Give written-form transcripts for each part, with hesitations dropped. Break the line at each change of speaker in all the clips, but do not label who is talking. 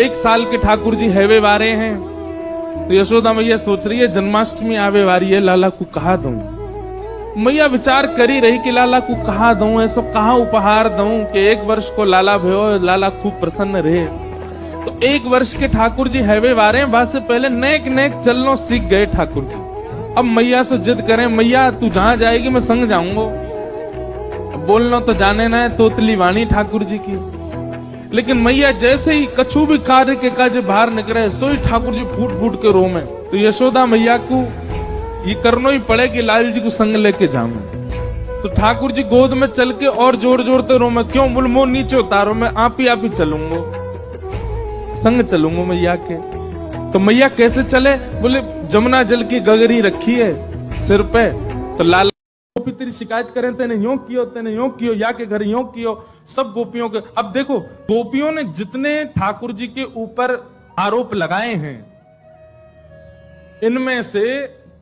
1 साल के ठाकुर जी हैवे वारे हैं, तो यशोदा मैया सोच रही है जन्माष्टमी आवे वारी है, लाला को कहा दूं। मैया विचार करी रही कि लाला को कहा दूं, ऐसा कहा उपहार दूं कि 1 वर्ष को लाला भयो, लाला खूब प्रसन्न रहे। तो 1 वर्ष के ठाकुर जी हैवे वारे हैं, बाद से पहले नेक नेक चलनो सीख गए ठाकुर जी। अब मैया से जिद करें, मैया तू जहां जाएगी मैं संग जाऊंगा। बोलना तो जाने ना है तोतली वाणी ठाकुर जी की, लेकिन मैया जैसे ही कछु भी कार्य के काज बाहर निकले सोई ठाकुर जी फूट फूट के रोमे। तो यशोदा मैया को ये करना ही पड़े कि लाल जी को संग लेके जाऊं। तो ठाकुर जी गोद में चल के और जोर जोर ते रोमे, क्यों बोल मो नीचे उतारो, मैं आप ही चलूंगा, संग चलूंगा मैया के। तो मैया कैसे चले, बोले जमुना जल की गगरी रखी है सिर पे, तो लाल गोपी तेरी शिकायत करें तेने यूं कियो, या के घर यूं कियो, सब गोपियों के। अब देखो गोपियों ने जितने ठाकुर जी के ऊपर आरोप लगाए हैं, इनमें से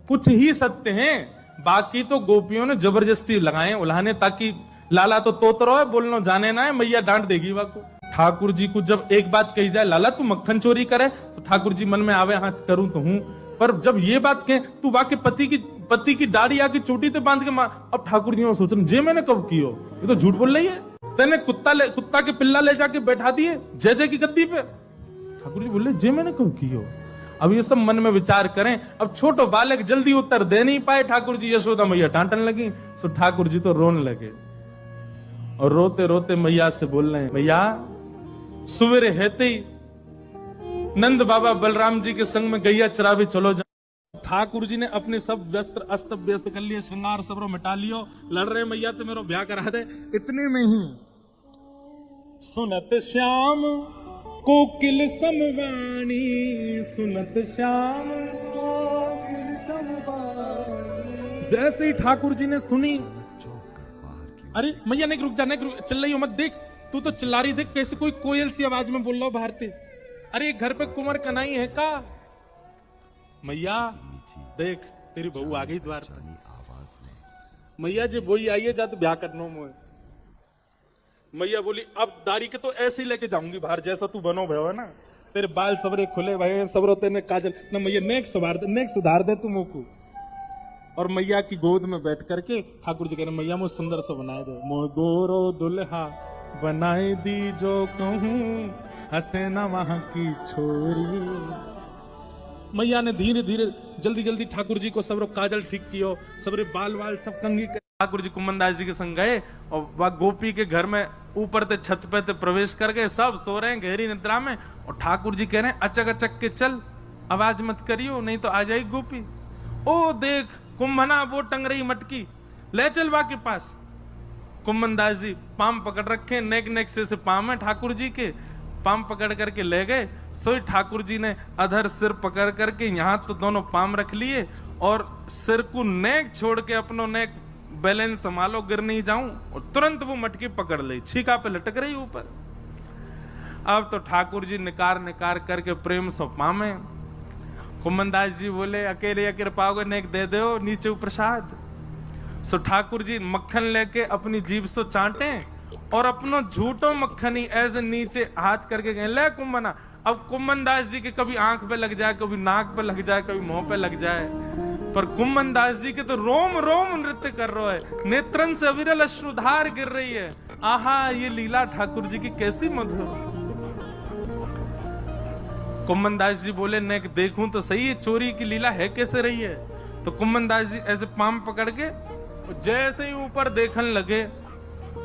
कुछ ही सत्य हैं, बाकी तो गोपियों ने जबरदस्ती लगाए उल्हाने, ताकि लाला तो तोतरो है, बोलना जाने ना है, मैया डांट देगी वाको। ठाकुर जी को जब एक बात कही जाए, लाला तू मक्खन चोरी करे, तो ठाकुर जी मन में आवे हाँ करूं तो हूं, पर जब ये बात कहे तू वाके पति की दाढ़ी आके चोटी ते बांध के मार, अब ठाकुर जी सोच रहे जे मैंने कब कियो, ये तो झूठ बोल रही है, तेने कुत्ता के पिल्ला ले जाके बैठा दिए जय जय की गद्दी पे। ठाकुर जी बोले जे मैंने कब कियो। अब ये सब मन में विचार करें। अब छोटो बालक जल्दी उत्तर दे नहीं पाए ठाकुर जी, यशोदा मैया डांटने लगी, तो ठाकुर जी तो रोने लगे और रोते रोते मैया से बोल रहे हैं, मैया सुवेरे हेते ही नंद बाबा बलराम जी के संग में गैया चरावे चलो जा। ठाकुर जी ने अपने सब वस्त्र अस्त व्यस्त कर लिए, श्रृंगार सबरो मिटा लियो, लड़ रहे मैया तो मेरो ब्याह करा दे। इतने में ही सुनत श्याम कोकिल समवाणी, सुनत श्याम कोकिल समवाणी। जैसे ही ठाकुर जी ने सुनी, अरे मैया नहीं रुक जा, नहीं रुक, चिल्लाई मत, देख तू तो चिल्ला रही, देख कैसे कोई कोयल सी आवाज में बोल रहा हो भारती। अरे घर पे कुंवर कनाई है का। मैया देख तेरी बहू आ गई द्वार पर। मैया जी वही आई है जा तो ब्याह करनो मोए। मैया बोली अब दारी के तो ऐसे ही लेके जाऊंगी बाहर, जैसा तू बनो भयो है ना, तेरे बाल सबरे खुले भये हैं, सबरो तेने काजल ना, मैया नेक सुधार दे तू मोको। और मैया की गोद में बैठ करके ठाकुर जी कह रहे, मैया मुझे सुंदर सा बनाए दो, मोह गोरो दुल्हा बनाए दी जो कहूं, हंसे ना वहां की छोरी। मैया ने धीरे धीरे जल्दी जल्दी ठाकुर जी को सबरो काजल ठीक कियो, सबरे बाल वाल सब कंगी। ठाकुर जी कुम्मनदास जी के संग गए और वह गोपी के घर में ऊपर ते छत पे ते प्रवेश कर गए, सब सो रहे हैं गहरी निद्रा में, और ठाकुर जी कह रहे हैं अचक अचक के चल, आवाज मत करियो नहीं तो आ जाएगी गोपी। ओ देख कुंभना वो टंग रही मटकी, ले चल बा के पास। कुम्मनदास जी पाम पकड़ रखे, नेक नेक से पाम है ठाकुर जी के, पाम पकड़ करके ले गए। सोई ठाकुर जी ने अधर सिर पकड़ करके यहाँ तो दोनों पाम रख लिए, और सिर को नेक छोड़ के अपनो नेक बैलेंस संभालो, गिर नहीं जाऊं, और तुरंत वो मटकी पकड़ ली, छीका पे लटक रही ऊपर। अब तो ठाकुर जी निकार निकार करके प्रेम से पामे। कुम्मनदास जी बोले अकेले अकेले पाओगे, नेक दे दो नीचे प्रसाद। सो ठाकुर जी मक्खन लेके अपनी जीभ से चाटे और अपनो झूठो मक्खनी ऐसे नीचे हाथ करके गए, ले कुम्मना। अब कुम्मनदास जी के कभी आंख पे लग जाए, कभी नाक पे लग जाए, कभी मुंह पे लग जाए, पर कुम्मनदास जी के तो रोम रोम नृत्य कर रहा है, नेत्रन से अविरल अश्रुधार गिर रही है। आहा ये लीला ठाकुर जी की कैसी मधुर। कुम्मनदास जी बोले नेक देखूं तो सही है चोरी की लीला है कैसे रही है। तो कुम्मनदास जी ऐसे पाम पकड़ के जैसे ही ऊपर देखने लगे,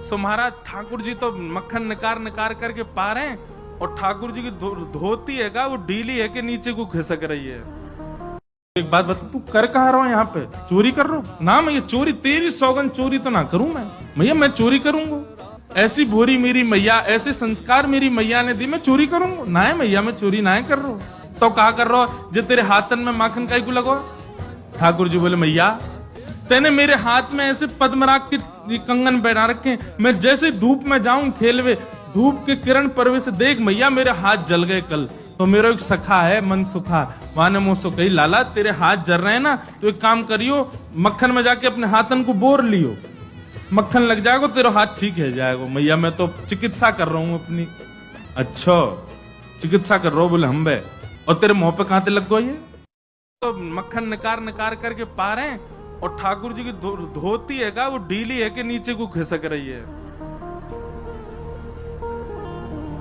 सो महाराज ठाकुर जी तो मक्खन निकार निकार करके पा रहे हैं, और ठाकुर जी की धोती है का वो ढीली है कि नीचे को खिसक रही है। एक बात बता, तू कर कहा रहा यहाँ पे, चोरी कर रहा हूं ना। मैं ये चोरी तेरी सौगंध चोरी तो ना करूं मैं, भैया मैं चोरी करूंगा। ऐसी भोरी मेरी मैया, ऐसे संस्कार मेरी मैया ने दी, मैं चोरी करूंगा ना है मैया, मैं चोरी ना कर रहा हूं। तो कहा कर रहा हो जो तेरे हाथन में माखन काई को लगो। ठाकुर जी बोले मैया तेने मेरे हाथ में ऐसे पद्मराग के कंगन बना रखे, मैं जैसे धूप में जाऊं खेलवे, धूप के किरण परवे से देख मैया मेरे हाथ जल गए कल। तो मेरा एक सखा है मन सुखा, माने मुझसे कही लाला तेरे हाथ जल रहे हैं ना, तो एक काम करियो मक्खन में जाके अपने हाथन को बोर लियो, मक्खन लग जाएगा तेरा हाथ ठीक है जाएगा। मैया मैं तो चिकित्सा कर रहा हूं अपनी। अच्छा चिकित्सा कर रहा हो? बोले हम बे। और तेरे मुंह पे कहां लग गई ये? तो मक्खन निकार निकार करके पा रहे हैं, और ठाकुर जी की धोती है का वो ढीली है कि नीचे को खिसक रही है।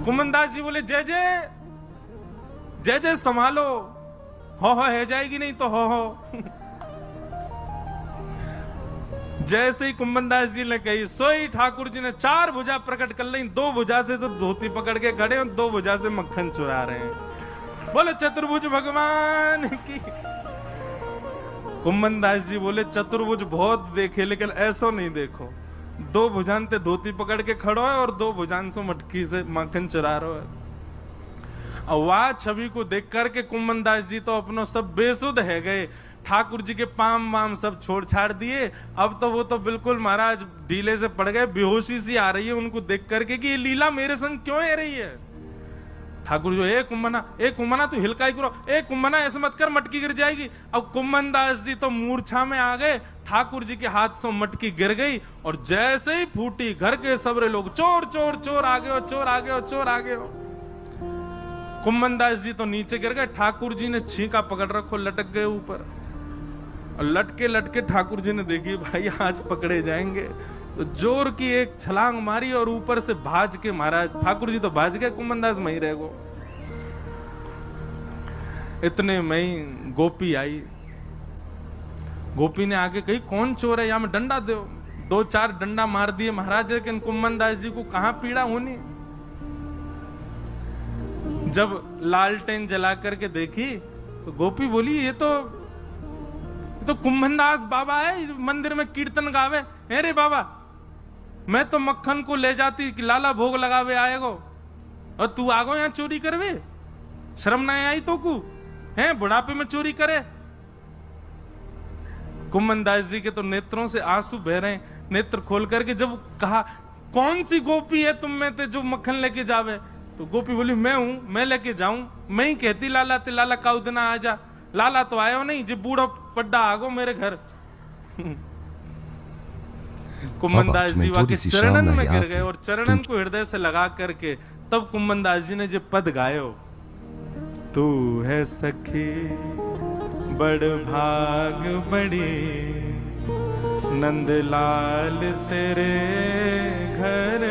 कुमनदास जी बोले जय जय जय जय, संभालो, हो है जाएगी नहीं तो हो। जैसे ही कुंभनदास जी ने कही सोई ठाकुर जी ने चार भुजा प्रकट कर ली। दो भुजा से तो धोती पकड़ के खड़े और दो भुजा से मक्खन चुरा रहे हैं। बोले चतुर्भुज भगवान की। कुंभनदास जी बोले चतुर्भुज बहुत देखे लेकिन ऐसा नहीं देखो। दो भुजान ते धोती पकड़ के खड़ो है और दो भुजान से मटकी से मक्खन चुरा रहे है। और वह छवि को देख करके कुंभनदास जी तो अपनो सब बेसुध है गए। ठाकुर जी के पाम वाम सब छोड़ छाड़ दिए। अब तो वो तो बिल्कुल महाराज ढीले से पड़ गए, बेहोशी सी आ रही है उनको देख करके कि ये लीला मेरे संग क्यों है रही है। ठाकुर जो ए कुंभना तू हिलकाई करो, ए कुंभना ऐसे मत कर, मटकी गिर जाएगी। अब कुंभनदास जी तो मूर्छा में आ गए। ठाकुर जी के हाथ से मटकी गिर गई और जैसे ही फूटी घर के सबरे लोग चोर चोर चोर आ गए, चोर आ गए, चोर आ गए। कुंभनदास जी तो नीचे गिर गए। ठाकुर जी ने छींका पकड़ रखो, लटक गए ऊपर। और लटके लटके ठाकुर जी ने देखी भाई आज पकड़े जाएंगे, तो जोर की एक छलांग मारी और ऊपर से भाज के महाराज ठाकुर जी तो भाज गए, कुंभनदास वहीं रह गो। इतने में ही गोपी आई। गोपी ने आगे कही कौन चोर है, यहां में डंडा दो। दो चार डंडा मार दिए महाराज, लेकिन कुंभनदास जी को कहां पीड़ा होनी। जब लालटेन जला करके देखी तो गोपी बोली ये तो कुंभनदास बाबा है, मंदिर में कीर्तन गावे। अरे बाबा मैं तो मक्खन को ले जाती कि लाला भोग लगावे आएगो, और तू आगो यहाँ चोरी करवे, शर्म ना आई तो कु है बुढ़ापे में चोरी करे। कुंभनदास जी के तो नेत्रों से आंसू बह रहे हैं। नेत्र खोल करके जब कहा कौन सी गोपी है तुम में ते जो मक्खन लेके जावे, तो गोपी बोली मैं हूं, मैं लेके जाऊं। मैं ही कहती लाला ते लाला काउ दिन आ जा। लाला तो आयो नहीं, जो बूढ़ो पड्डा आगो मेरे घर। कुंभनदास जी वाके चरणन में गिर गए और चरणन को हृदय से लगा करके तब कुंभनदास जी ने जो पद गायो, तू है सखी बड़ भाग बड़ी, नंदलाल तेरे घर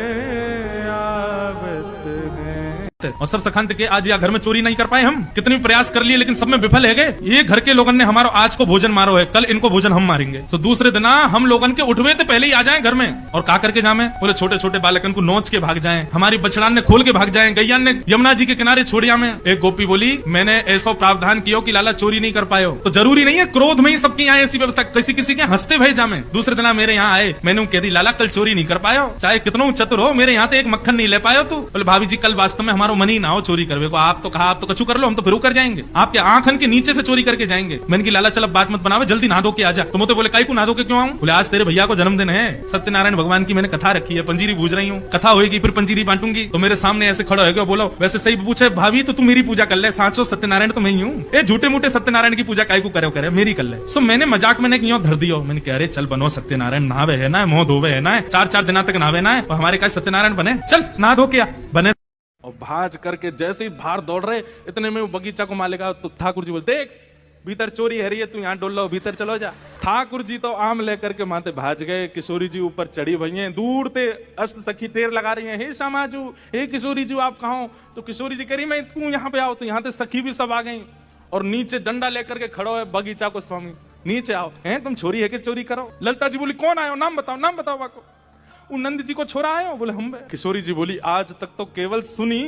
आवत है। और सब सखांत के आज या घर में चोरी नहीं कर पाए हम, कितने प्रयास कर लिए लेकिन सब में विफल है गए। ये घर के लोगन ने हमारा आज को भोजन मारो है, कल इनको भोजन हम मारेंगे। तो दूसरे दिन हम लोगन के उठवे तो पहले ही आ जाएं घर में। और का करके जामे, बोले छोटे छोटे बालकन को नोच के भाग जाएं, हमारी बछड़ान ने खोल के भाग जाएं, गैयान ने यमुना जी के किनारे छोड़िया में। एक गोपी बोली मैंने ऐसा प्रावधान किया कि लाला चोरी नहीं कर पायो, तो जरूरी नहीं है क्रोध में ही सबकी यहाँ ऐसी व्यवस्था, किसी किसी के हंसते भय जामे। दूसरे दिन मेरे यहाँ आए, मैंने कह दी लाला कल चोरी नहीं कर पायो, चाहे कितना चतुर हो, मेरे यहाँ तो एक मक्खन नहीं ले पायो तू। बोले भाभी जी कल वास्तव में हमारा मन ही ना हो चोरी करवे को, आप तो कहा आप तो कछु कर लो, हम तो फिर कर जाएंगे, आपके आंखन के नीचे से चोरी करके जाएंगे। मैंने की लाला चल अब बात मत बनावे, जल्दी नहा धो के आ जा। तो मुझे बोले काई को नहा धो के क्यों आऊं? बोले आज तेरे भैया को जन्मदिन है, सत्यनारायण भगवान की मैंने कथा रखी है, पंजीरी बूझ रही हूँ, कथा होगी फिर पंजीरी बांटूंगी। तो मेरे सामने ऐसे खड़ा हो गया, बोलो वैसे सही पूछे भाभी तो तू मेरी पूजा कर ले, सांचो सत्यनारायण तो मैं ही हूँ, ये झूठे मूठे सत्यनारायण की पूजा काई को करे मेरी कर ले। सो मैंने मजाक में क्यों धर दियो, मैंने कह अरे चल बनो सत्यनारायण, नहावे है ना, मुंह धोवे है ना, 4-4 दिन तक नहावे ना है, और हमारे का सत्यनारायण बने, चल नहा धो के बने। और भाज करके जैसे ही बाहर दौड़ रहे, इतने में वो बगीचा को मालेगा। तो ठाकुर जी बोलते देख भीतर चोरी है रही है, तू यहाँ डोल लो, भीतर चलो जा। ठाकुर जी तो आम लेकर के माते भाज गए। किशोरी जी ऊपर चढ़ी भई हैं, दूर ते अष्ट सखी तेर लगा रही हैं, हे श्यामाजू, हे किशोरी जी आप कहाँ हो? तो किशोरी जी करी मैं तू यहाँ पे आओ। तो यहाँ ते सखी भी सब आ गई और नीचे डंडा लेकर के खड़ो है बगीचा को स्वामी, नीचे आओ, हैं तुम छोरी है कि चोरी करो? ललता जी बोली कौन आयो, नाम बताओ वाको। नंद जी को छोरा आयो? बोले हम। किशोरी जी बोली आज तक तो केवल सुनी,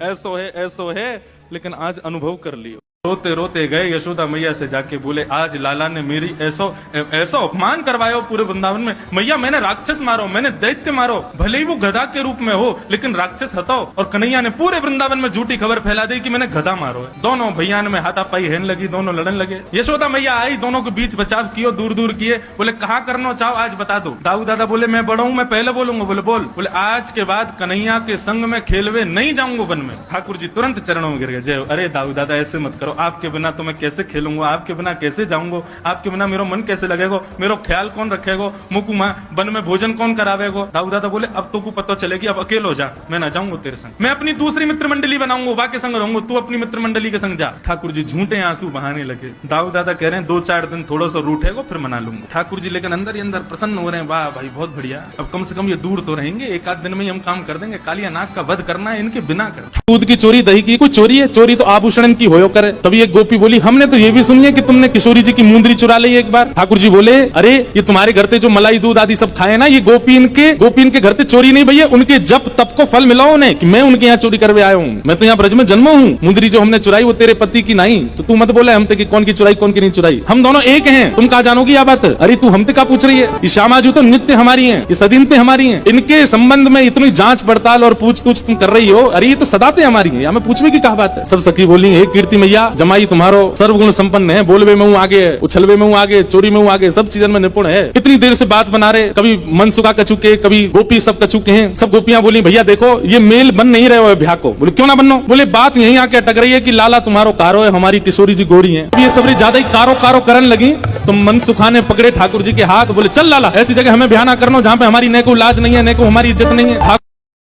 ऐसो है, लेकिन आज अनुभव कर लियो। रोते रोते गए यशोदा मैया से जाके बोले आज लाला ने मेरी ऐसा अपमान करवाया पूरे वृंदावन में। मैया मैंने राक्षस मारो, मैंने दैत्य मारो, भले ही वो गधा के रूप में हो लेकिन राक्षस हटाओ। और कन्हैया ने पूरे वृंदावन में झूठी खबर फैला दी कि मैंने गधा मारो है। दोनों भैया में हाथापाई हेन लगी, दोनों लड़न लगे। यशोदा मैया आई, दोनों के बीच बचाव कियो, दूर दूर किए। बोले कहा करना चाहो आज बता दो। दाऊ दादा बोले मैं बड़ा हूं, मैं पहले बोलूंगा। बोले बोल। बोले आज के बाद कन्हैया के संग में खेलवे नहीं जाऊंगा वन में। ठाकुर जी तुरंत चरणों में गिर गए, जय। अरे दाऊ दादा ऐसे मत करो, आपके बिना तो मैं कैसे खेलूंगा, आपके बिना कैसे जाऊंगा, आपके बिना मेरा मन कैसे लगेगा, मेरा ख्याल कौन रखेगा, मुकु माँ वन में भोजन कौन करावेगा। दाऊ दादा बोले अब तो को पता चलेगी, अब अकेले हो जा, मैं ना जाऊंगा तेरे संग, मैं अपनी दूसरी मित्र मंडली बनाऊंगा, वहाँ के संग रहूंगा, तू अपनी मित्र मंडली के संग जा। ठाकुर जी झूठे आंसू बहाने लगे। दाऊ दादा कह रहे हैं 2-4 दिन थोड़ा सा रूठेगा फिर मना लूंगा। ठाकुर जी लेकिन अंदर ही अंदर प्रसन्न हो रहे हैं, वाह भाई बहुत बढ़िया, अब कम से कम ये दूर तो रहेंगे, एक आध दिन में ही हम काम कर देंगे, कालिया नाग का वध करना है इनके बिना कर। दूध की चोरी दही की कोई चोरी है, चोरी तो आभूषण की होयो करे। तभी एक गोपी बोली हमने तो ये भी सुनी है कि तुमने किशोरी जी की मुंदरी चुरा ली एक बार। ठाकुर जी बोले अरे ये तुम्हारे घर पे जो मलाई दूध आदि सब खाए ना, ये गोपी इनके घर पे चोरी नहीं भैया, उनके जब तब को फल मिला उन्हें कि मैं उनके यहाँ चोरी करवे आया हूँ, मैं तो यहाँ ब्रज में जन्मा हूँ। मुंदरी जो हमने चुराई वो तेरे पति की नहीं, तो तू मत बोले हमते की कौन की चुराई कौन की नहीं चुराई, हम दोनों एक हैं, तुम कहा जानोगी यह बात। अरे तू हमते का पूछ रही है, ये श्यामाजू तो नित्य हमारी है, ये सदीनते हमारी है, इनके संबंध में इतनी जांच पड़ताल और पूछ तूछ तुम कर रही हो, अरे ये तो सदाते हमारी है, हमें पूछने की क्या बात है। सब सखी बोली हे कीर्ति मैया जमाई तुम्हारो सर्वगुण संपन्न है, बोलवे में हूँ आगे, उछलवे में हूँ आगे, चोरी में हूँ आगे, सब चीजों में निपुण है। इतनी देर से बात बना रहे, कभी मनसुखा कचुके, कभी गोपी सब कचुके हैं। सब गोपियां बोली भैया देखो ये मेल बन नहीं रहे हो ब्याह को। बोले क्यों ना बनो, बोले बात यहीं आके अटक रही है कि लाला तुम्हारो कारो है, हमारी किशोरी जी गोरी है। ये सब ज्यादा ही कारो कारो करने लगी तो मनसुखा ने पकड़े ठाकुर जी के हाथ, बोले चल लाला ऐसी जगह हमें ब्याह ना करना जहाँ पे हमारी न को लाज नहीं है, न को हमारी इज्जत नहीं है।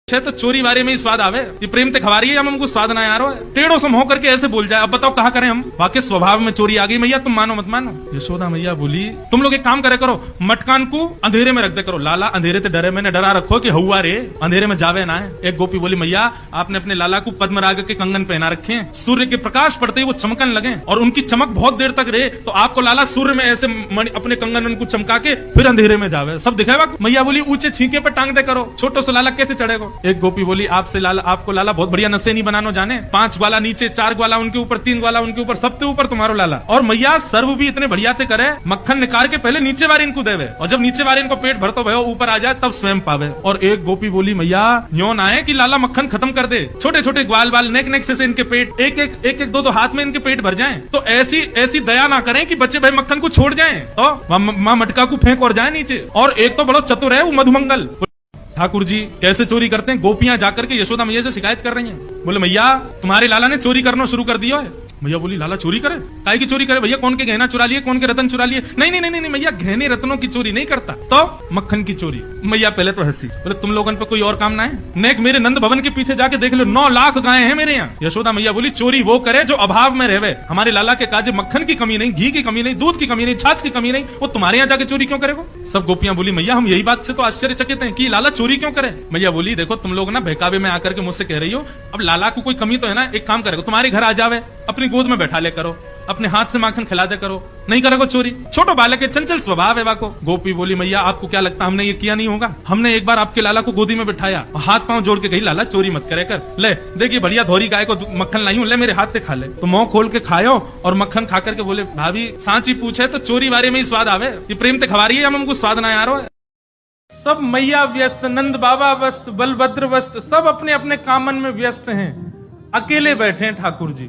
तो चोरी बारे में ही स्वाद आवे, ये प्रेम ते खवा रही है या हमको स्वाद ना यार, टेढ़ो सम हो करके ऐसे बोल जाए। अब बताओ कहा करें हम, वाकई स्वभाव में चोरी आ गई मैया, तुम मानो मत मानो। यशोदा मैया बोली तुम लोग एक काम करे करो, मटकान को अंधेरे में रख दे करो, लाला अंधेरे ते डरे, मैंने डरा रखो कि हुआ रे अंधेरे में जावे ना है। एक गोपी बोली मैया आपने अपने लाला को पद्मराग के कंगन पहना रखे हैं, सूर्य के प्रकाश पड़ते ही वो चमकन लगे और उनकी चमक बहुत देर तक रहे, तो आपको लाला सूर्य में ऐसे अपने कंगन उनको चमका के फिर अंधेरे में जावे, सब दिखाएगा। मैया बोली ऊंचे छींके पे टांग दे करो, छोटो से लाला कैसे चढ़ेगा। एक गोपी बोली आपसे लाला, आपको लाला बहुत बढ़िया नशे नहीं बनानो जाने, 5 ग्वाला नीचे, 4 ग्वाला उनके ऊपर, 3 ग्वाला उनके ऊपर, सबके ऊपर तुम्हारो लाला। और मैया सर्व भी इतने बढ़िया ते करे, मक्खन निकाल के पहले नीचे वाले इनको देवे, और जब नीचे वाले इनको पेट भरतो भयो ऊपर आ जाए तब स्वयं पावे। और एक गोपी बोली मैया यूं ना है कि लाला मक्खन खत्म कर दे, छोटे छोटे ग्वाल बाल नेक नेक से इनके पेट एक 2 हाथ में इनके पेट भर जाए, तो ऐसी दया ना करें कि बच्चे भाई मक्खन को छोड़ जाए, तो माँ मटका को फेंक और जाए नीचे। और एक तो बड़ा चतुर है वो मधुमंगल। ठाकुर जी कैसे चोरी करते हैं, गोपियां जाकर के यशोदा मैया से शिकायत कर रही हैं, बोले मैया तुम्हारे लाला ने चोरी करना शुरू कर दिया है। मैया बोली लाला चोरी करे, काहे की चोरी करे भैया, कौन के गहना चुरा लिए, कौन के रतन चुरा लिए। नहीं नहीं नहीं नहीं मैया गहने रत्नों की चोरी नहीं करता, तो मक्खन की चोरी। मैया पहले तो हंसी, बोले तुम लोगों पे कोई और काम ना है, नेक मेरे नंद भवन के पीछे जाके देख लो 9 लाख गायें हैं मेरे यहाँ। यशोदा मैया बोली चोरी वो करे जो अभाव में रहे, हमारे लाला के काजे मक्खन की कमी नहीं, घी की कमी नहीं, दूध की कमी नहीं, छाछ की कमी नहीं, वो तुम्हारे यहाँ जाके चोरी क्यों करेगा। सब गोपियां बोली मैया हम यही बात से तो आश्चर्यचकित हैं कि लाला चोरी क्यों करे। मैया बोली देखो तुम लोग ना बहकावे में आकर के मुझसे कह रही हो, अब लाला को कोई कमी तो है ना, एक काम करेगा तुम्हारे घर आ जावे, अपनी गोद में बैठा ले करो, अपने हाथ से माखन खिला दे करो, नहीं करेगा चोरी, छोटो बालक है चंचल स्वभाव है वाको। गोपी बोली मैया आपको क्या लगता हमने ये किया नहीं होगा, हमने एक बार आपके लाला को गोदी में बिठाया और हाथ पांव जोड़ के कही लाला चोरी मत करे कर, ले देखिए बढ़िया धोरी गाय को मक्खन लाई हूं, ले मेरे हाथ से खा ले, तो मुंह खोल के खायो और मक्खन खा करके बोले भाभी सांची पूछे तो चोरी बारे में ही स्वाद आवे, ये प्रेम ते खवा रही है हम हमको स्वाद ना यार। सब मैया व्यस्त, नंद बाबा व्यस्त, बलभद्र व्यस्त, सब अपने अपने कामन में व्यस्त हैं, अकेले बैठे हैं ठाकुर जी,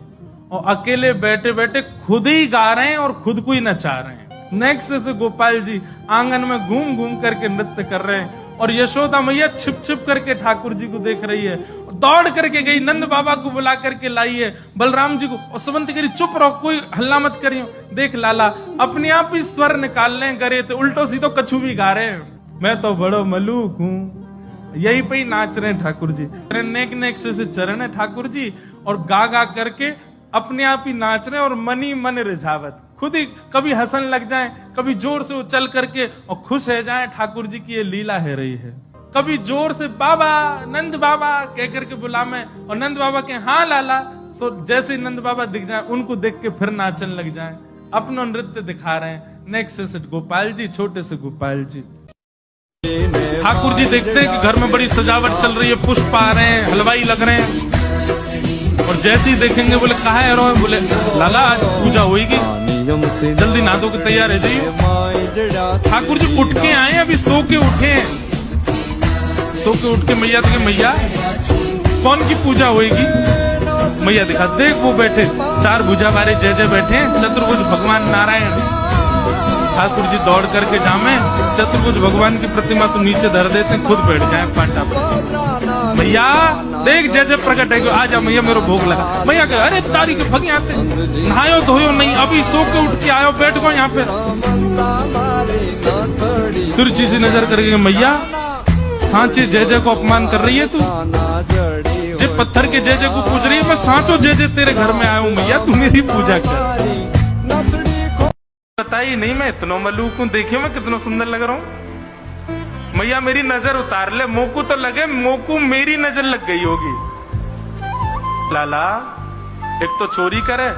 और अकेले बैठे बैठे खुद ही गा रहे हैं और खुद को ही नचा रहे हैं। नेक्स्ट से गोपाल जी आंगन में घूम घूम करके नृत्य कर रहे हैं, और यशोदा मैया छिप छिप करके ठाकुर जी को देख रही है, दौड़ करके गई नंद बाबा को बुला करके लाई है, बलराम जी को, और सुबंती करी चुप रहो कोई हल्ला मत करियो, देख लाला अपने आप ही स्वर निकाल लें गरे थे, उल्टो सीधो कछु भी गा रहे हैं, मैं तो बड़ो मलूक हूँ। यही पे ही नाच रहे हैं ठाकुर जी, नेक नेक से चरण है ठाकुर जी, और गा गा करके अपने आप ही नाच रहे हैं, और मनी मन रिझावत, खुद ही कभी हंसन लग जाए, कभी जोर से उछल करके और खुश हो जाए, ठाकुर जी की ये लीला है रही है। कभी जोर से बाबा नंद बाबा कह करके बुलावे, और नंद बाबा के हाँ लाला, सो जैसे नंद बाबा दिख जाए उनको देख के फिर नाचन लग जाए, अपना नृत्य दिखा रहे हैं। नेक्स्ट से गोपाल जी, छोटे से गोपाल जी। ठाकुर जी देखते हैं कि घर में बड़ी सजावट चल रही है, पुष्प आ रहे हैं, हलवाई लग रहे हैं, और जैसे ही देखेंगे बोले कहाँ है रो, बोले लाला आज पूजा होगी, जल्दी नहा धो के तैयार है जाइए। ठाकुर जी उठ के आए, अभी सो के उठे, सो के उठ के मैया देखे, मैया कौन की पूजा होगी। मैया दिखा देख वो बैठे 4 भुजा वाले जय जय बैठे, चतुर्भुज भगवान नारायण। ठाकुर जी दौड़ करके जामे, चतुर्भुज भगवान की प्रतिमा तो नीचे धर देते, खुद बैठ जाए पांटा पर। भैया देख जय जय प्रकट है, आ जा मैया मेरे भोग लगा। मैया कहे अरे तारी के भग आते, नहायो धोयो नहीं, अभी सो के उठ के आयो, बैठ गो यहाँ पे। तिरछी सी नजर करके मैया सांचे जय जय को अपमान कर रही है तू, जे पत्थर के जय जय को पूछ रही है, मैं सांचो जय जय तेरे घर में आया हूँ मैया, तू मेरी पूजा कर। बताइए नहीं मैं इतना मलूक हूँ, देखिए मैं कितना सुंदर लग रहा हूँ। मैया मेरी नजर उतार ले, मोकू तो लगे, मोकू मेरी नजर लग गई होगी। लाला एक तो चोरी करे,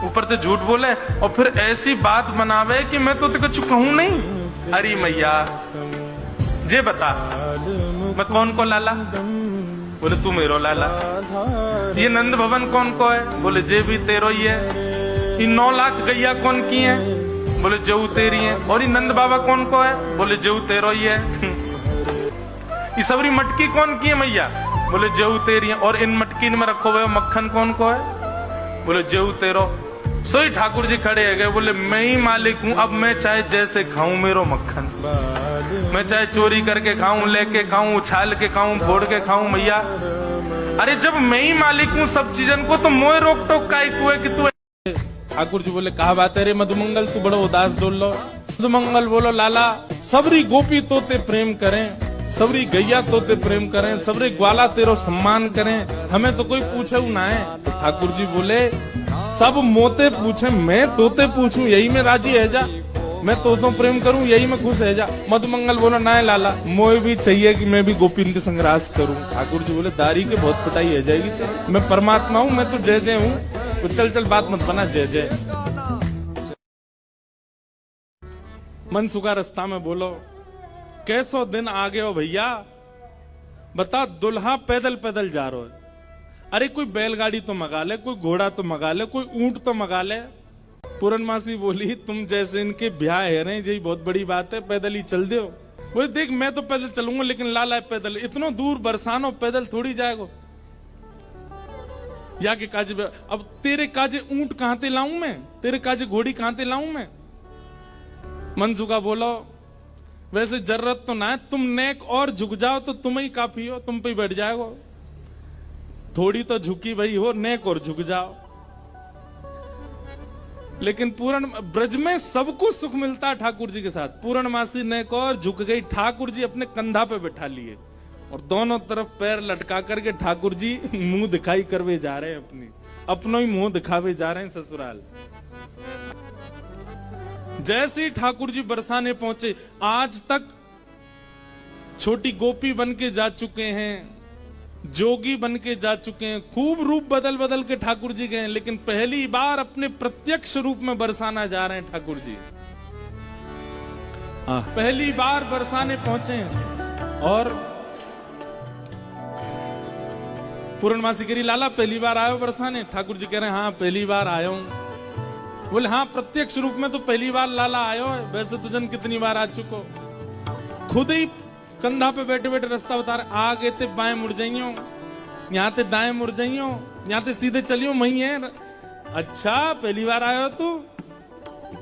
ऊपर से झूठ बोले, और फिर ऐसी बात बनावे कि मैं तो कुछ कहूं नहीं। अरे मैया जे बता मैं कौन को लाला? बोले तू मेरो लाला। ये नंद भवन कौन को है? बोले जे भी तेरो ही है। ये 9 लाख गैया कौन की है? बोले जेऊ तेरी है। और ये नंद बाबा कौन को है? बोले जेऊ तेरो ही है। ये सबरी मटकी कौन की है मैया? बोले जेऊ तेरी है। और इन मटकी में रखो हुए मक्खन कौन को है? बोले जेऊ तेरो। सोई ठाकुर जी खड़े है गए, बोले मैं ही मालिक हूँ, अब मैं चाहे जैसे खाऊं मेरो मक्खन, मैं चाहे चोरी करके खाऊं, लेके खाऊं, उछाल के खाऊं, फोड़ के खाऊं मैया। अरे जब मैं ही मालिक हूँ सब चीजन को, तो मोए रोक टोक का हुए कि तू। ठाकुर जी बोले कहा बात है रे मधुमंगल, तू बड़ो उदास डोल लो। मधुमंगल बोलो लाला सबरी गोपी तोते प्रेम करें, सबरी गैया तोते प्रेम करें, सबरी ग्वाला तेरो सम्मान करें, हमें तो कोई पूछे ना है। तो ठाकुर जी बोले सब मोते पूछे, मैं तोते पूछूं यही में राजी है जा, मैं तोतों प्रेम करूं यही में खुश है जा। मधुमंगल बोला ना है लाला, मोए भी चाहिए कि मैं भी गोपीन के संग्रास करूं। ठाकुर जी बोले दारी के बहुत पिटाई है जाएगी, मैं परमात्मा हूं, मैं तो जय जय हूं, तो चल चल बात मत बना जय जय। मनसुखा रास्ता में बोलो कैसो दिन आ गए हो भैया, बता दुल्हा पैदल पैदल जा रहा है, अरे कोई बैलगाड़ी तो मंगा ले, कोई घोड़ा तो मंगा ले, कोई ऊंट तो मंगा ले। पूरनमासी बोली तुम जैसे इनके ब्याह है रहे यही बहुत बड़ी बात है, पैदल ही चल दो। बोले देख मैं तो पैदल चलूंगा, लेकिन लाला पैदल इतना दूर बरसानो पैदल थोड़ी जाएगा। या के काजे अब तेरे काजे ऊंट कहां ते लाऊं मैं, तेरे काजे घोड़ी कहां ते लाऊं मैं। मनसुखा बोलो वैसे जरूरत तो ना है, तुम नेक और झुक जाओ तो तुम ही काफी हो, तुम पे बैठ जाएगा। थोड़ी तो झुकी भाई हो, नेक और झुक जाओ। लेकिन पूर्ण ब्रज में सबको सुख मिलता है ठाकुर जी के साथ। पूर्णमासी नेक और झुक गई, ठाकुर जी अपने कंधा पे बैठा लिए और दोनों तरफ पैर लटका करके ठाकुर जी मुंह दिखाई करवे जा रहे हैं, अपनों ही मुंह दिखावे जा रहे हैं ससुराल। जैसे ही ठाकुर जी बरसाने पहुंचे, आज तक छोटी गोपी बन के जा चुके हैं, जोगी बन के जा चुके हैं, खूब रूप बदल बदल के ठाकुर जी गए, लेकिन पहली बार अपने प्रत्यक्ष रूप में बरसाना जा रहे हैं ठाकुर जी। पहली बार बरसाने पहुंचे और पूर्णमासी करी लाला पहली बार आयो बरसाने? ठाकुर जी कह रहे हैं हाँ पहली बार आयो हूं। बोले हाँ प्रत्यक्ष रूप में तो पहली बार लाला आयो है, वैसे तुझन कितनी बार आ चुको। खुद ही कंधा पे बैठे बैठे रास्ता बता रहे, आगे ते बाएं मुड़ जाइयो, यहाँ ते दाएं मुड़ जाइयो, यहाँ ते सीधे चलियो वही है। अच्छा पहली बार आयो तू?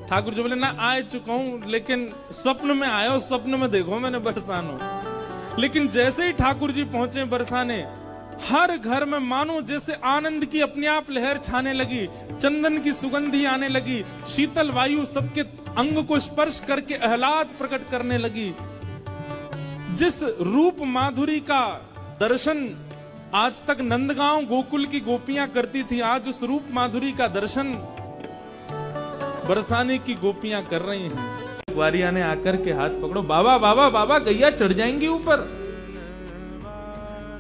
ठाकुर जी बोले ना आ चुका हूं, लेकिन स्वप्न में आयो, स्वप्न में देखो मैंने बरसानो। लेकिन जैसे ही ठाकुर जी पहुंचे बरसाने, हर घर में मानो जैसे आनंद की अपने आप लहर छाने लगी, चंदन की सुगंधी आने लगी, शीतल वायु सबके अंग को स्पर्श करके आह्लाद प्रकट करने लगी। जिस रूप माधुरी का दर्शन आज तक नंदगांव गोकुल की गोपियां करती थी, आज उस रूप माधुरी का दर्शन बरसाने की गोपियां कर रही हैं। ग्वारिया ने आकर के हाथ पकड़ो, बाबा बाबा बाबा गैया चढ़ जाएंगी ऊपर।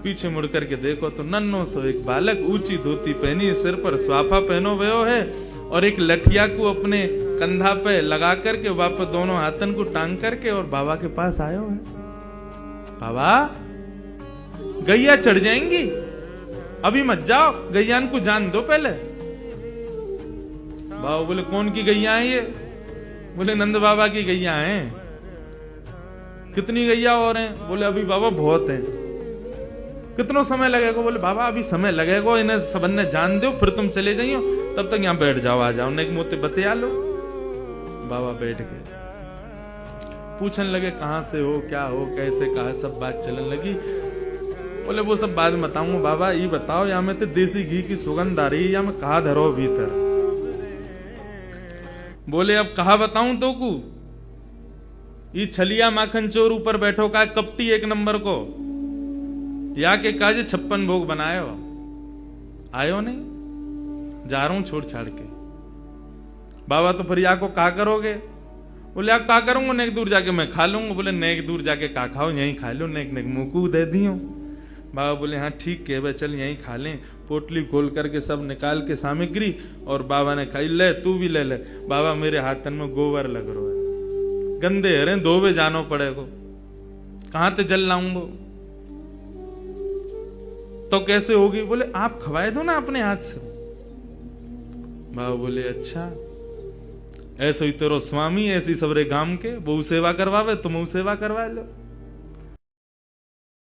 पीछे मुड़ करके देखो तो नन्नो सो एक बालक, ऊंची धोती पहनी, सिर पर स्वाफा पहनो भयो है और एक लठिया को अपने कंधा पे लगा करके वापस दोनों हाथन को टांग करके और बाबा के पास आयो है। बाबा गैया चढ़ जाएंगी, अभी मत जाओ, गैयान को जान दो पहले। बाबा बोले कौन की गैया है ये? बोले नंद बाबा की गैया हैं। कितनी गैया और हैं? बोले अभी बाबा बहुत हैं। कितना समय लगेगा? बोले बाबा अभी समय लगेगा, इन्हें सबने जान दो फिर तुम चले जाइयो, तब तक यहाँ बैठ जाओ, आ जाओ, नेक मोते बतिया लो। बाबा बैठ गए, पूछने लगे कहां से हो, क्या हो, कैसे, कहा, सब बात चलने लगी। बोले वो सब बाद में बताऊंगा बाबा, ये बताओ या में तो देसी घी की सुगंध आ रही है या मैं कहा धरो भीतर। बोले अब कहा बताऊं तो को, ये छलिया माखन चोर ऊपर बैठो का कपटी एक नंबर को, या के काजे 56 भोग बनायो, आयो नहीं, जा रहा हूं छोड़ छाड़ के। बाबा तो फिर या को का करोगे? बोले आप का करूंगा, नेक दूर जाके मैं खा लूंगा। बोले नेक दूर जाके का खाओ, यहीं खा लो, नेक नेक मुकू दे दियो। बाबा बोले हाँ ठीक है भाई, चल यहीं खा लें। पोटली खोल करके सब निकाल के सामग्री, और बाबा ने खाई, ले तू भी ले ले। बाबा मेरे हाथन में गोबर लग रहा है, गंदे हरे धोबे जानो पड़ेगो, कहां ते जल लाऊंगो, तो कैसे होगी? बोले आप खवाए दो ना अपने हाथ से। बाबा बोले अच्छा, ऐसे ही तेरो स्वामी ऐसी सबरे गांव के बहु सेवा करवावे, तुम सेवा करवा लो।